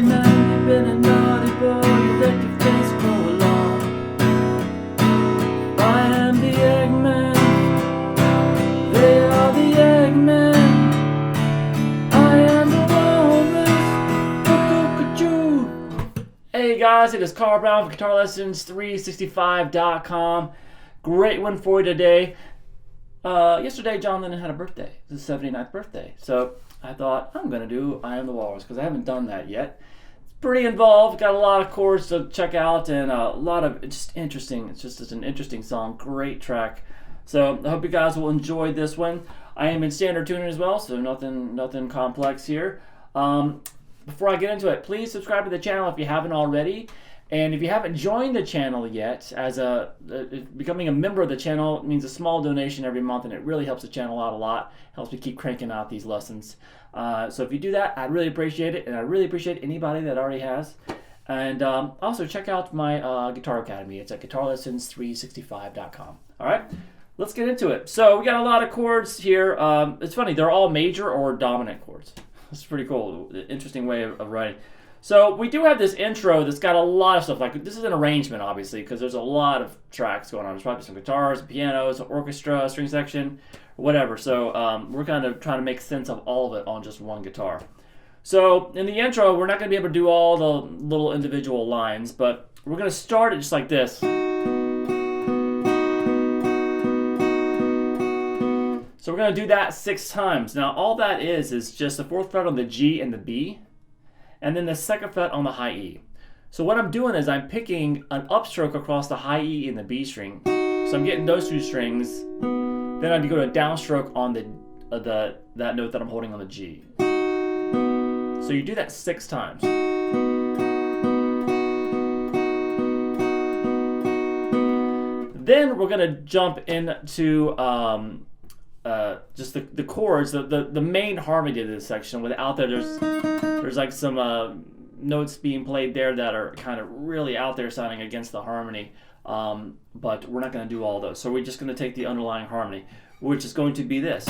Eggman, you've been a naughty boy, you let your face grow long. I am the Eggman, they are the Eggmen. I am the Walrus. Hey guys, it is Carl Brown for GuitarLessons365.com. Great one for you today. Yesterday John Lennon had a birthday, his 79th birthday. So I thought I'm going to do I Am The Walrus because I haven't done that yet. It's pretty involved, got a lot of chords to check out and a lot of just interesting, it's an interesting song, great track. So I hope you guys will enjoy this one. I am in standard tuning as well, so nothing complex here. Before I get into it, please subscribe to the channel if you haven't already. And if you haven't joined the channel yet, becoming a member of the channel means a small donation every month, and it really helps the channel out a lot. Helps me keep cranking out these lessons. So if you do that, I'd really appreciate it, and I really appreciate anybody that already has. And also check out my Guitar Academy. It's at GuitarLessons365.com. All right, let's get into it. So we got a lot of chords here. It's funny, they're all major or dominant chords. It's pretty cool, interesting way of writing. So we do have this intro that's got a lot of stuff. Like this is an arrangement, obviously, because there's a lot of tracks going on. There's probably some guitars, pianos, orchestra, string section, whatever. So we're kind of trying to make sense of all of it on just one guitar. So in the intro, we're not going to be able to do all the little individual lines, but we're going to start it just like this. So we're going to do that 6 times. Now all that is just the 4th fret on the G and the B, and then the 2nd fret on the high E. So what I'm doing is I'm picking an upstroke across the high E and the B string. So I'm getting those 2 strings. Then I go to a downstroke on that note that I'm holding on the G. So you do that 6 times. Then we're gonna jump into just the chords, the main harmony of this section. Without there's like some notes being played there that are kind of really out there sounding against the harmony, but we're not going to do all those. So we're just going to take the underlying harmony, which is going to be this.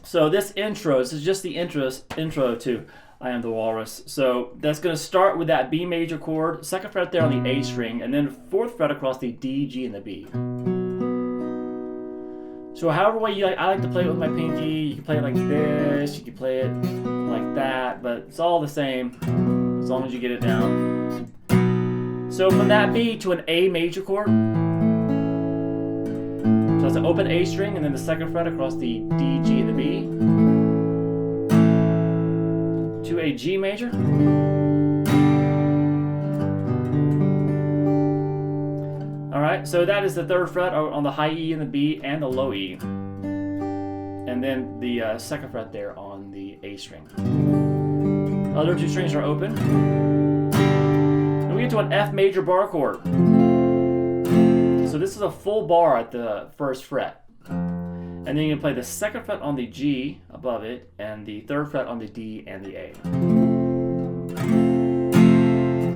So this is just the intro to I Am The Walrus. So that's going to start with that B major chord, 2nd fret there on the A string, and then 4th fret across the D, G, and the B. So however way you like, I like to play it with my pinky. You can play it like this, you can play it like that, but it's all the same as long as you get it down. So from that B to an A major chord, so it's an open A string and then the 2nd fret across the D, G, and the B, to a G major, all right, so that is the 3rd fret on the high E and the B and the low E, and then the 2nd fret there on the A string. Other 2 strings are open, and we get to an F major bar chord. So this is a full bar at the 1st fret. And then you can play the 2nd fret on the G above it and the 3rd fret on the D and the A.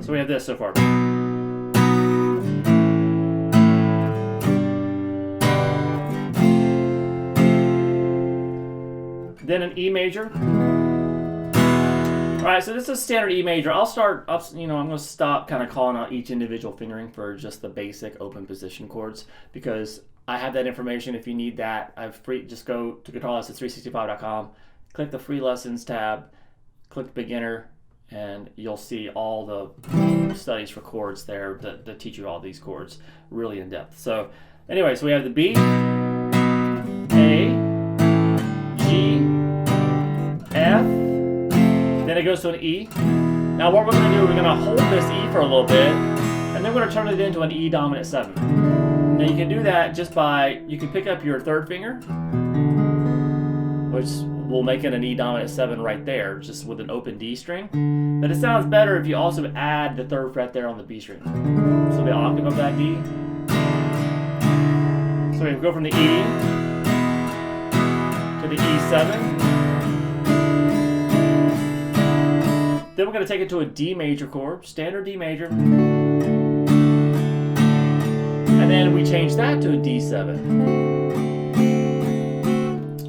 So we have this so far. Then an E major. Alright, so this is standard E major. I'll start up, I'm going to stop kind of calling out each individual fingering for just the basic open position chords because I have that information. If you need that, just go to GuitarLessons365.com, click the free lessons tab, click beginner, and you'll see all the studies for chords there that teach you all these chords really in depth. So anyway, so we have the B, A, G, F, then it goes to an E. Now what we're going to do, we're going to hold this E for a little bit, and then we're going to turn it into an E dominant 7. Now you can do that just by, you can pick up your 3rd finger, which will make it an E dominant 7 right there, just with an open D string. But it sounds better if you also add the 3rd fret there on the B string. So the octave of that D. So we go from the E to the E7, Then we're going to take it to a D major chord, standard D major. And then we change that to a D7.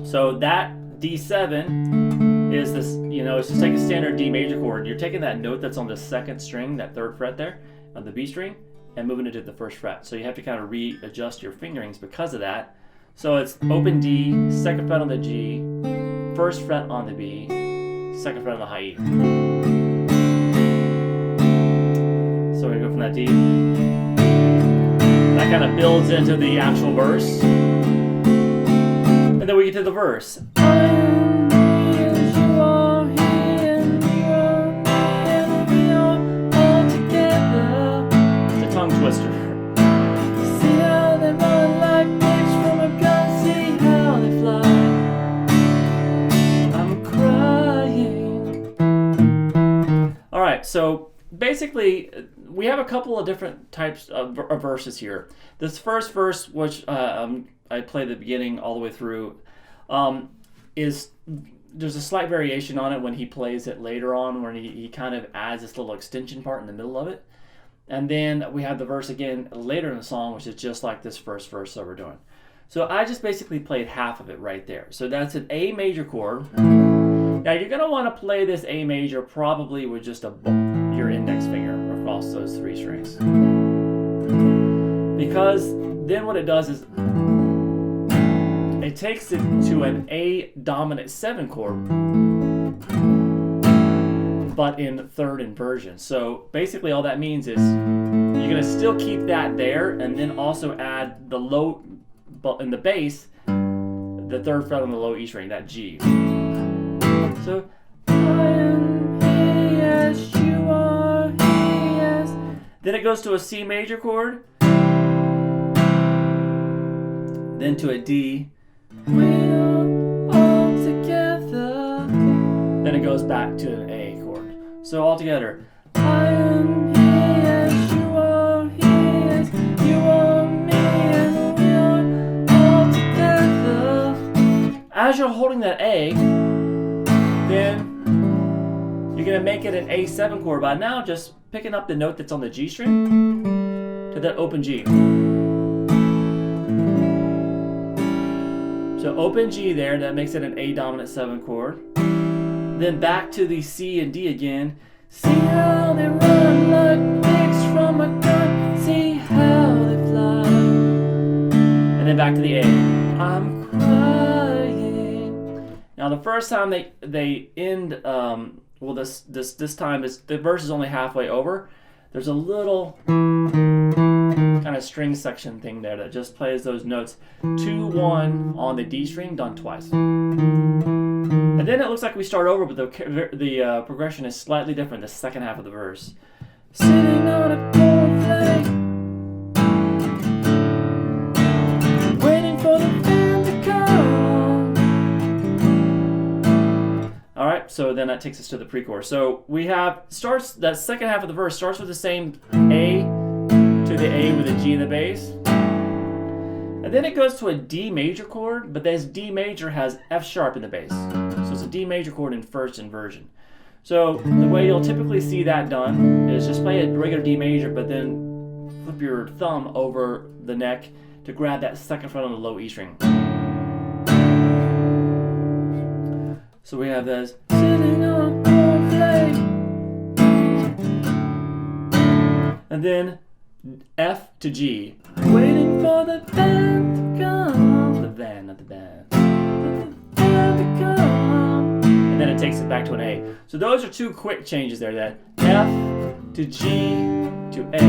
So that D7 is this, it's just like a standard D major chord. You're taking that note that's on the second string, that third fret there, on the B string, and moving it to the first fret. So you have to kind of readjust your fingerings because of that. So it's open D, second fret on the G, first fret on the B, second fret on the high E. So we go from that D. That kind of builds into the actual verse. And then we get to the verse. It's a tongue twister. See how they run like pigs from a gun, see how they fly. I'm crying. Alright, so basically, we have a couple of different types of verses here. This first verse, which I play the beginning all the way through, there's a slight variation on it when he plays it later on, where he kind of adds this little extension part in the middle of it. And then we have the verse again later in the song, which is just like this first verse that we're doing. So I just basically played half of it right there. So that's an A major chord. Now you're going to want to play this A major probably with just your index finger across those three strings. Because then what it does is it takes it to an A dominant 7 chord, but in third inversion. So basically all that means is you're going to still keep that there and then also add the low in the bass, the third fret on the low E string, that G. So I am he as you are, he as. Then it goes to a C major chord, then to a D. We're all together. Then it goes back to an A chord. So all together. I am he as you are, he as you are me, and we are all together. As you're holding that A, then you're going to make it an A7 chord by now just picking up the note that's on the G string to that open G. So open G there, that makes it an A dominant 7 chord. Then back to the C and D again. See how they run like pigs from a gun, see how they fly. And then back to the A. I'm crying. Now the first time they end, this time the verse is only halfway over. There's a little kind of string section thing there that just plays those notes 2, 1 on the D string done twice. And then it looks like we start over, but the progression is slightly different the second half of the verse. Sitting on a cornflake, waiting for the band to come. Alright, so then that takes us to the pre-chorus. So we have, that second half of the verse starts with the same A to the A with a G in the bass. And then it goes to a D major chord, but this D major has F sharp in the bass. So it's a D major chord in first inversion. So the way you'll typically see that done is just play a regular D major, but then flip your thumb over the neck to grab that second fret on the low E string. So we have this. Sitting on a cornflake. And then F to G. Waiting for the band to come. The band, not the band. The band to come. And then it takes it back to an A. So those are two quick changes there. That F to G to A.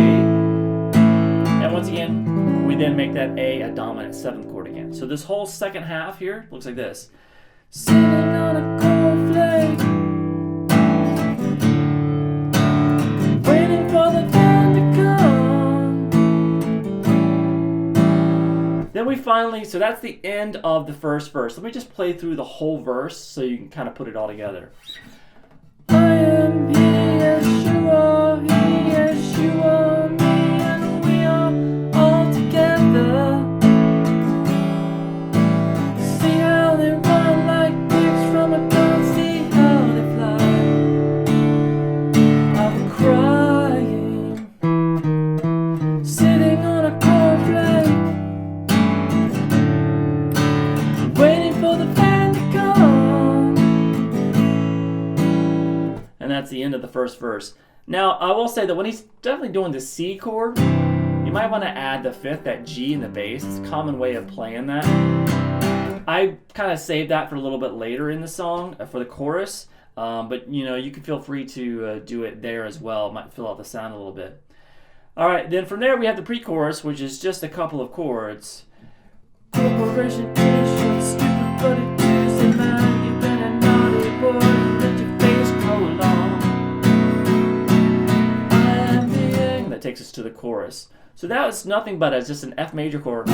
And once again, we then make that A dominant 7th chord again. So this whole second half here looks like this. Sitting on a cornflake, waiting for the band to come. Then we finally, so that's the end of the first verse. Let me just play through the whole verse so you can kind of put it all together. I am he as you are, he as you are me, and we are all together. See how they run like pigs from a gun, see how they fly. that's the end of the first verse. Now, I will say that when he's definitely doing the C chord, you might want to add the fifth, that G in the bass. It's a common way of playing that. I kind of saved that for a little bit later in the song for the chorus, but you can feel free to do it there as well. It might fill out the sound a little bit. All right, then from there we have the pre-chorus, which is just a couple of chords. Corporation T-shirt, stupid buddy Tuesday man, you've been a naughty boy, let your face grow long. I am the egg. That takes us to the chorus. So that was nothing but just an F major chord.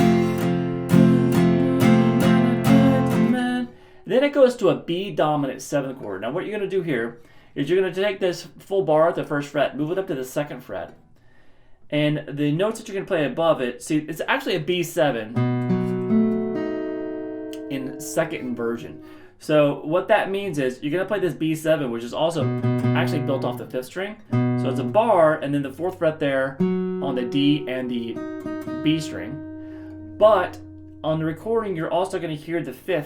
Then it goes to a B dominant 7th chord. Now what you're going to do here is you're going to take this full bar at the 1st fret, move it up to the 2nd fret. And the notes that you're going to play above it, see, it's actually a B7 in 2nd inversion. So what that means is you're going to play this B7, which is also actually built off the 5th string. So it's a bar and then the 4th fret there on the D and the B string. But on the recording, you're also going to hear the 5th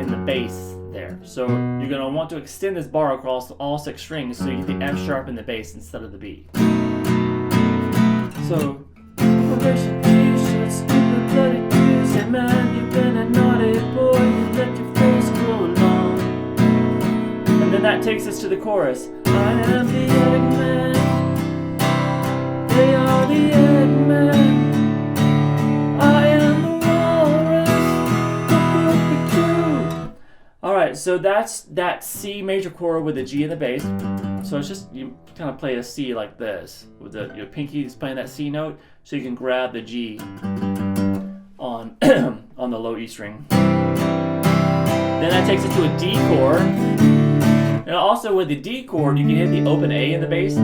in the bass there. So you're going to want to extend this bar across all 6 strings so you get the F sharp in the bass instead of the B. So, corporation T-shirt, stupid bloody Tuesday man, you've been a naughty boy, you let your face grow long. And then that takes us to the chorus. I am the Eggman, they are the Eggman. I am the walrus. Alright, so that's that C major chord with a G in the bass. So it's just, you kind of play a C like this, with your pinky is playing that C note, so you can grab the G on on the low E string. Then that takes us to a D chord. And also with the D chord, you can hit the open A in the bass.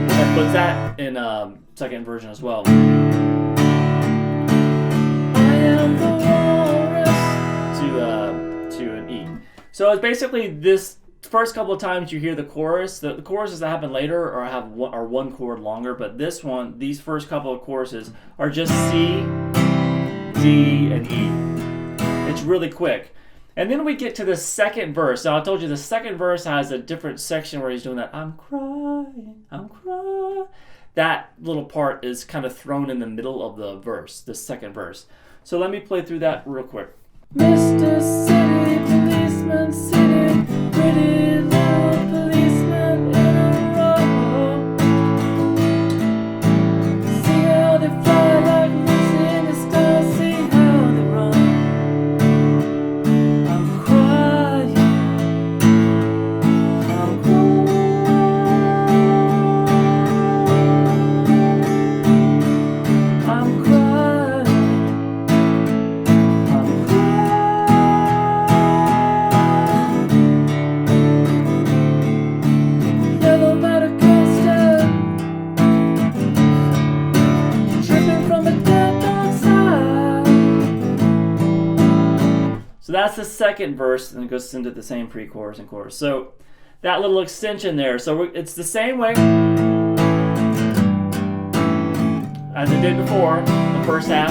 That puts that in 2nd inversion as well. I am the walrus to an E. So it's basically this. First couple of times you hear the chorus, the choruses that happen later are one chord longer, but these first couple of choruses are just C, D, and E. It's really quick. And then we get to the 2nd verse. Now I told you the 2nd verse has a different section where he's doing that, I'm crying. That little part is kind of thrown in the middle of the verse, the 2nd verse. So let me play through that real quick. Mr. City Policeman, city, pretty little policeman in a row. See how they fly like Lucy in the stars, see how they run. I'm crying, I'm crying, I'm crying. So that's the 2nd verse, and it goes into the same pre-chorus and chorus. So that little extension there. So it's the same way as it did before, the first half.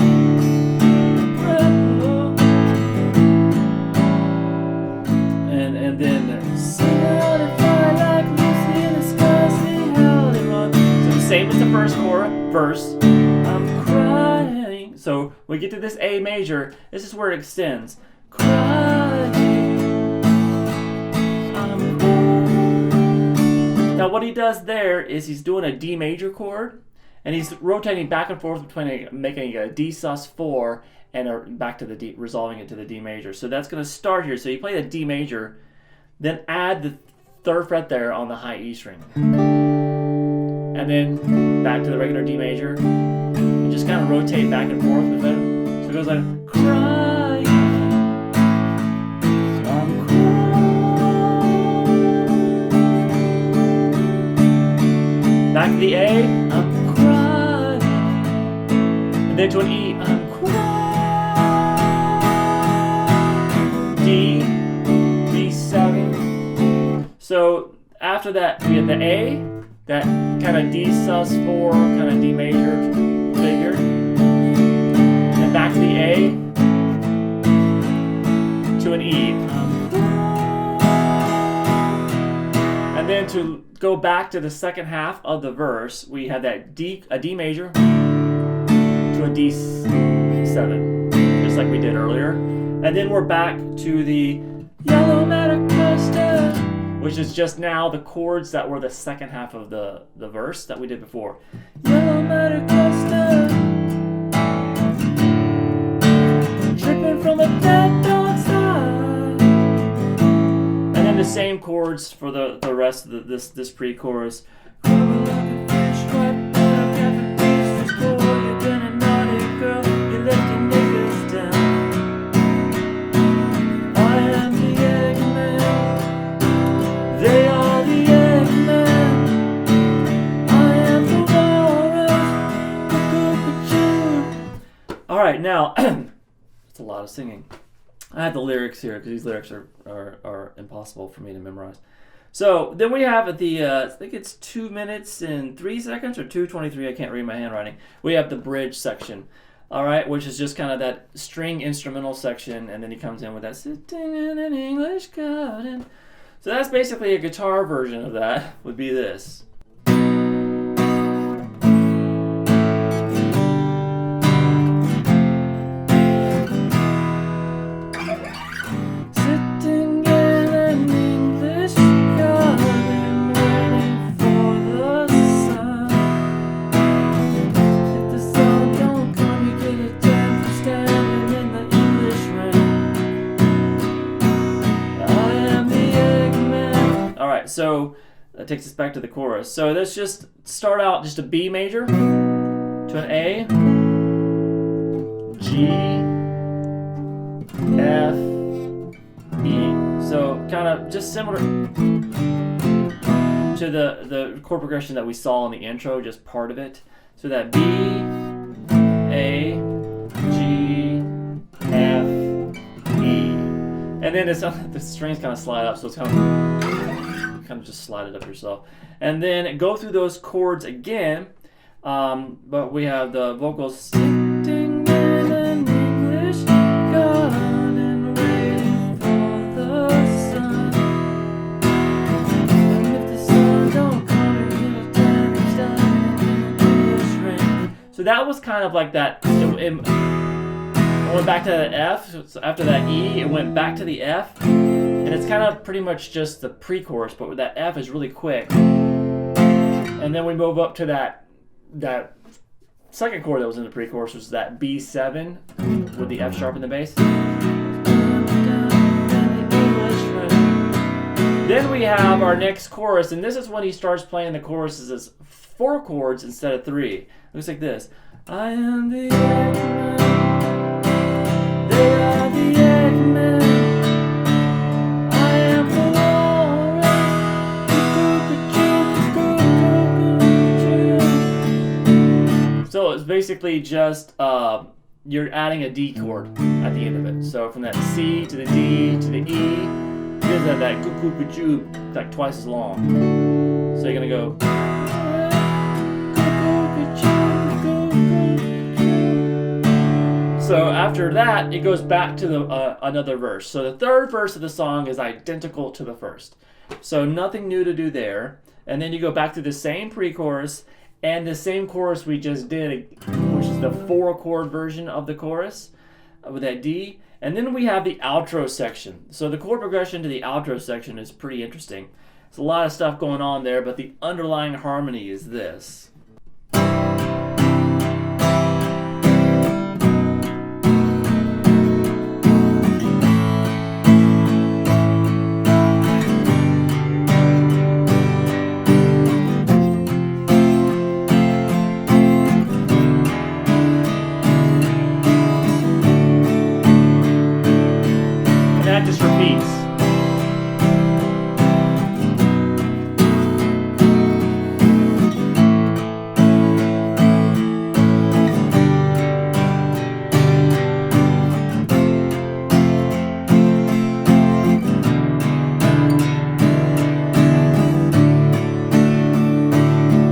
And then see how they fly like Lucy in the sky, see how they run. So the same as the first verse. I'm crying. So we get to this A major. This is where it extends. Crying. I'm crying. Now what he does there is he's doing a D major chord, and he's rotating back and forth between making a D sus4 and back to the D, resolving it to the D major. So that's going to start here. So you play the D major, then add the 3rd fret there on the high E string, and then back to the regular D major, and just kind of rotate back and forth with it. So it goes like crying, I'm crying. Back to the A, I'm crying, and then to an E, I'm crying. D, D7. So after that, we have the A, that kind of D sus4, kind of D major figure. And back to the A, to an E. And then to go back to the second half of the verse, we have that a D major to a D7, just like we did earlier. And then we're back to the yellow matter cluster, which is just now the chords that were the second half of the verse that we did before. Yellow matter cluster, dripping from a dead dog side. And then the same chords for the rest of this pre-chorus. All right, now it's a lot of singing. I have the lyrics here because these lyrics are impossible for me to memorize. So then we have at the I think it's 2 minutes and 3 seconds or 2:23. I can't read my handwriting. We have the bridge section, all right, which is just kind of that string instrumental section, and then he comes in with that sitting in an English garden. So that's basically a guitar version of that. Would be this. So that takes us back to the chorus. So let's just start out just a B major to an A, G, F, E. So kind of just similar to the chord progression that we saw in the intro, just part of it. So that B, A, G, F, E. And then the strings kind of slide up, so it's kind of just slide it up yourself, and then go through those chords again. But we have the vocals sitting in an English garden waiting for the sun. And if the sun don't come, it'll turn down in an English rain. So that was kind of like that. It went back to the F. So after that E, it went back to the F. And it's kind of pretty much just the pre-chorus, but that F is really quick. And then we move up to that second chord that was in the pre-chorus, which is that B7 with the F sharp in the bass. Then we have our next chorus, and this is when he starts playing the choruses as 4 chords instead of 3. It looks like this. I am the Eggman. They are the Eggman. So it's basically just you're adding a D chord at the end of it. So from that C to the D to the E, it does have that coo like twice as long. So you're gonna go. So after that, it goes back to the another verse. So the third verse of the song is identical to the first. So nothing new to do there. And then you go back to the same pre-chorus and the same chorus we just did, which is the 4-chord version of the chorus with that D. And then we have the outro section. So the chord progression to the outro section is pretty interesting. There's a lot of stuff going on there, but the underlying harmony is this. Just repeats.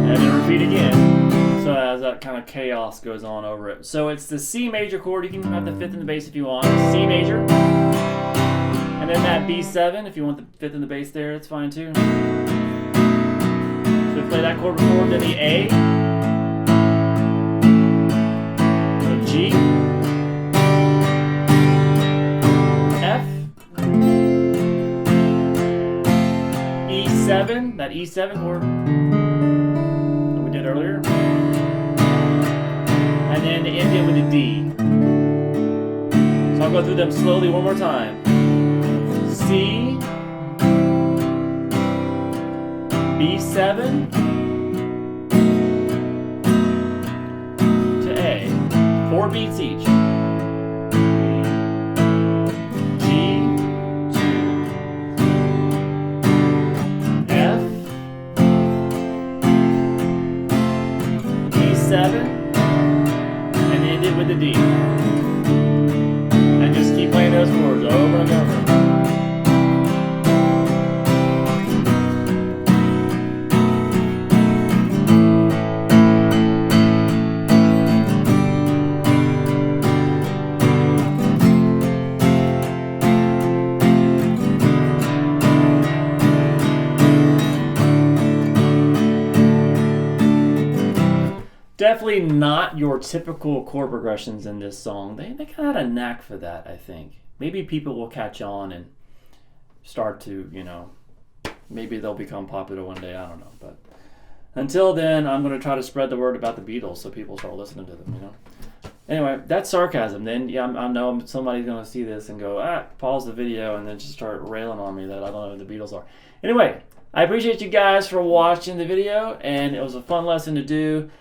And then repeat again. So as that kind of chaos goes on over it. So it's the C major chord. You can have the 5th in the bass if you want. C major. And then that B7, if you want the 5th in the bass there, it's fine too. play that chord before, then the A, the G, F, E7, that E7 chord that we did earlier, and then end it with a D. So I'll go through them slowly one more time. C, B7 to A, 4 beats each. G, F, E7, and end it with a D. And just keep playing those chords over and over. Definitely not your typical chord progressions in this song. They kind of had a knack for that, I think. Maybe people will catch on and start to, maybe they'll become popular one day. I don't know. But until then, I'm going to try to spread the word about the Beatles so people start listening to them, Anyway, that's sarcasm. Then, I know somebody's going to see this and go, pause the video and then just start railing on me that I don't know who the Beatles are. Anyway, I appreciate you guys for watching the video, and it was a fun lesson to do.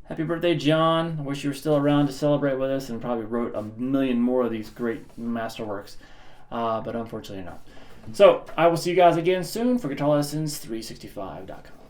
Happy birthday, John. I wish you were still around to celebrate with us and probably wrote a million more of these great masterworks. But unfortunately not. So I will see you guys again soon for GuitarLessons365.com.